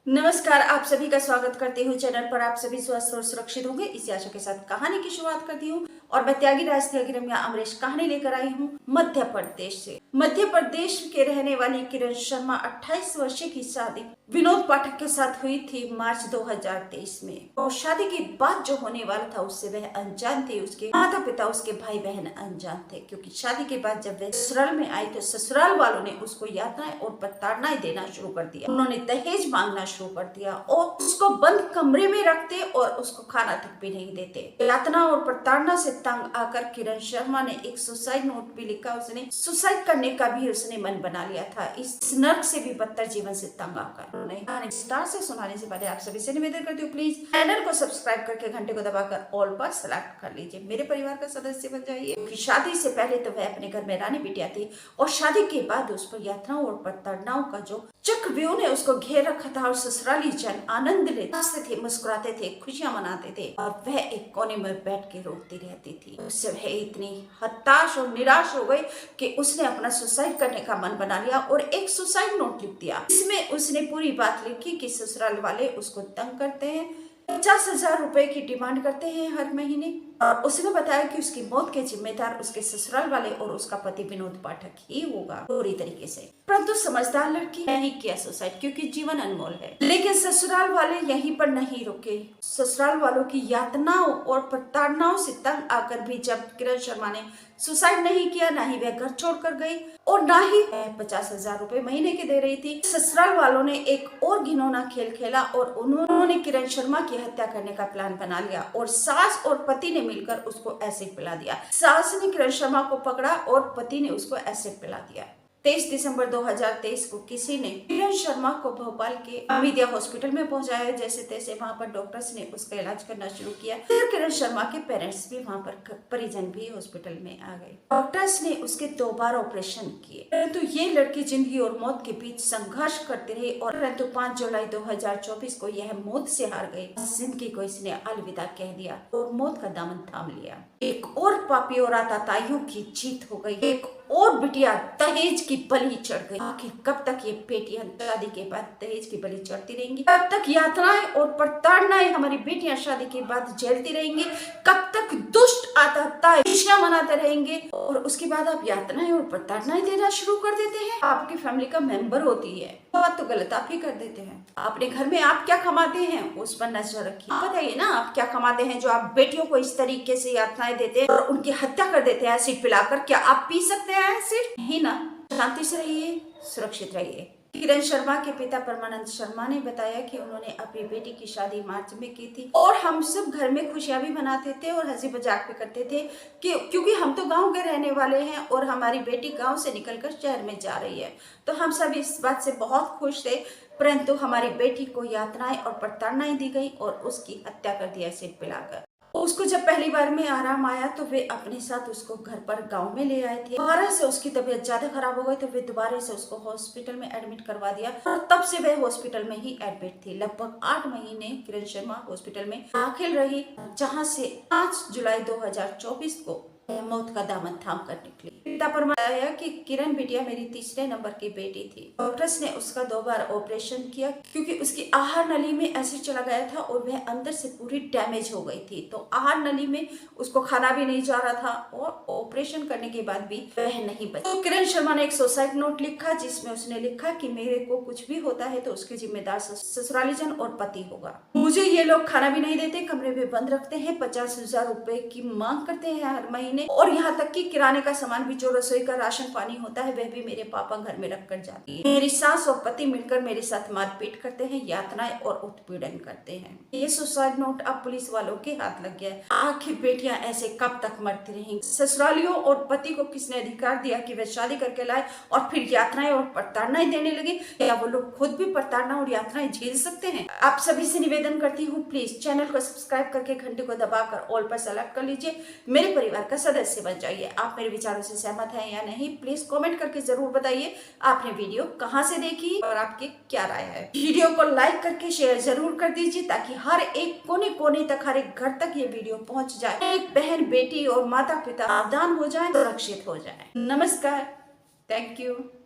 नमस्कार, आप सभी का स्वागत करती हूँ चैनल पर। आप सभी स्वस्थ और सुरक्षित होंगे इसी आशा के साथ कहानी की शुरुआत करती हूँ। और मैं त्यागी राज त्यागी रम्या अमरीश कहानी लेकर आई हूँ मध्य प्रदेश से। मध्य प्रदेश के रहने वाली किरण शर्मा 28 वर्षीय की शादी विनोद पाठक के साथ हुई थी मार्च 2023 में। और शादी के बाद जो होने वाला था उससे वह अनजान थी। उसके माता पिता, उसके भाई बहन अनजान थे, क्योंकि शादी के बाद जब वह ससुराल में आई तो ससुराल वालों ने उसको यातनाएं और प्रताड़नाएं देना शुरू कर दिया। उन्होंने दहेज मांगना शुरू कर दिया और उसको बंद कमरे में रखते और उसको खाना तक भी नहीं देते। यातना और प्रताड़ना से तंग आकर किरण शर्मा ने एक सुसाइड नोट भी लिखा। उसने सुसाइड करने का भी उसने मन बना लिया था, इस नर्क से भी बदतर जीवन से तंग आकर। उन्होंने स्टार से सुनाने से पहले आप सभी से निवेदन करती हूँ, प्लीज चैनल को सब्सक्राइब करके घंटे को दबाकर ऑल पर सेलेक्ट कर लीजिए, मेरे परिवार का सदस्य बन जाइए। शादी से पहले तो वह अपने घर में रानी बिटिया थी और शादी के बाद उस पर यातनाओं और प्रताड़नाओं का जो चक्रव्यूह ने उसको घेर रखा था। और ससुराली जन आनंद लेते थे, मुस्कुराते थे, खुशियां मनाते थे और वह एक कोने में बैठ के रोती रहती थी। उससे वह इतनी हताश और निराश हो गई कि उसने अपना सुसाइड करने का मन बना लिया और एक सुसाइड नोट लिख दिया। इसमें उसने पूरी बात लिखी कि ससुराल वाले उसको तंग करते हैं, 50,000 रुपए की डिमांड करते हैं हर महीने। और उसने बताया कि उसकी मौत के जिम्मेदार उसके ससुराल वाले और उसका पति विनोद पाठक ही होगा पूरी तरीके से। परंतु समझदार लड़की नहीं किया सुसाइड, क्योंकि जीवन अनमोल है। लेकिन ससुराल वाले यहीं पर नहीं रुके। ससुराल वालों की यातनाओं और प्रताड़नाओं से तंग आकर भी जब किरण शर्मा ने सुसाइड नहीं किया, ना ही वह घर छोड़कर गई और ना ही 50,000 रुपए महीने के दे रही थी, ससुराल वालों ने एक और घिनौना खेल खेला और उन्होंने किरण शर्मा की हत्या करने का प्लान बना लिया। और सास और पति ने मिलकर उसको एसिड पिला दिया। सास ने किरण शर्मा को पकड़ा और पति ने उसको एसिड पिला दिया। 23 दिसंबर 2023 को किसी ने किरण शर्मा को भोपाल के मीडिया हॉस्पिटल में पहुंचाया। जैसे तैसे वहां पर डॉक्टर्स ने उसका इलाज करना शुरू किया। फिर किरण शर्मा के पेरेंट्स भी वहां पर, परिजन भी हॉस्पिटल में आ गए। डॉक्टर्स ने उसके 2 बार ऑपरेशन किए, परंतु ये लड़की जिंदगी और मौत के बीच संघर्ष करती रही। और परंतु 5 जुलाई 2024 को यह मौत से हार गई। जिंदगी को इसने अलविदा कह दिया और मौत का दामन थाम लिया। एक और पापी और आताताइयों की जीत हो गई। एक और बिटिया दहेज की बलि चढ़ गई। आखिर कब तक ये बेटियां शादी के बाद दहेज की बलि चढ़ती रहेंगी? कब तक यातनाएं और प्रताड़नाएं हमारी बेटियां शादी के बाद झेलती रहेंगी? कब तक दुष्ट आताताई खुशियां मनाते रहेंगे और उसके बाद आप यातनाएं और प्रताड़नाएं देना शुरू कर देते हैं? आपकी फैमिली का मेंबर होती है, बात तो गलत आप ही कर देते हैं। अपने घर में आप क्या कमाते हैं उस पर नजर रखिए। बताइए ना, आप क्या कमाते हैं जो आप बेटियों को इस तरीके से यातनाएं देते हैं और उनकी हत्या कर देते हैं एसिड पिलाकर? क्या आप पी सकते हैं एसिड? नहीं ना। शांति से रहिए, सुरक्षित रहिए। किरण शर्मा के पिता परमानंद शर्मा ने बताया कि उन्होंने अपनी बेटी की शादी मार्च में की थी और हम सब घर में खुशियां भी मनाते थे और हंसी मजाक भी करते थे क्योंकि हम तो गांव के रहने वाले हैं और हमारी बेटी गांव से निकलकर शहर में जा रही है, तो हम सब इस बात से बहुत खुश थे। परंतु हमारी बेटी को यातनाएं और प्रताड़नाएं दी गई और उसकी हत्या कर दी एसिड पिलाकर। उसको जब पहली बार में आराम आया तो वे अपने साथ उसको घर पर गांव में ले आए थे। दोबारा से उसकी तबीयत ज्यादा खराब हो गई तो वे दोबारा से उसको हॉस्पिटल में एडमिट करवा दिया और तब से वह हॉस्पिटल में ही एडमिट थी। लगभग 8 महीने किरण शर्मा हॉस्पिटल में दाखिल रही, जहां से 5 जुलाई 2024 को मौत का दामन थाम कर निकली। पिता पर बताया कि किरण बिटिया मेरी तीसरे नंबर की बेटी थी। डॉक्टर्स ने उसका 2 बार ऑपरेशन किया क्योंकि उसकी आहार नली में एसिड चला गया था और वह अंदर से पूरी डैमेज हो गई थी, तो आहार नली में उसको खाना भी नहीं जा रहा था और ऑपरेशन करने के बाद भी वह नहीं बची। तो किरण शर्मा ने एक सुसाइड नोट लिखा जिसमें उसने लिखा कि मेरे को कुछ भी होता है तो उसके जिम्मेदार ससुराली जन और पति होगा। मुझे ये लोग खाना भी नहीं देते, कमरे में बंद रखते हैं, 50,000 रुपए की मांग करते हैं हर महीने और यहाँ तक कि किराने का सामान भी, जो रसोई का राशन पानी होता है, वह भी मेरे पापा घर में रख कर जाती है। मेरी सास और पति मिलकर मेरे साथ मारपीट करते हैं, यातनाएं और उत्पीड़न करते हैं। ये सुसाइड नोट अब पुलिस वालों के हाथ लग गया है। आखिर बेटियां ऐसे कब तक मरती रहेंगी? ससुरालियों और पति को किसने अधिकार दिया कि वे शादी करके लाए और फिर यातनाएं और प्रताड़नाएं देने लगे? या वो लोग खुद भी प्रताड़ना और यातनाएं झेल सकते हैं? आप सभी से निवेदन करती हूँ, प्लीज चैनल को सब्सक्राइब करके घंटे को दबाकर ऑल पर सेलेक्ट कर लीजिए, मेरे परिवार का सदस्य बन जाइए। आप मेरे विचारों से सहमत हैं या नहीं, प्लीज कमेंट करके जरूर बताइए। आपने वीडियो कहां से देखी और आपकी क्या राय है? वीडियो को लाइक करके शेयर जरूर कर दीजिए ताकि हर एक कोने कोने तक, हर एक घर तक ये वीडियो पहुंच जाए। एक बहन, बेटी और माता पिता सावधान हो जाए, सुरक्षित हो जाए। नमस्कार, थैंक यू।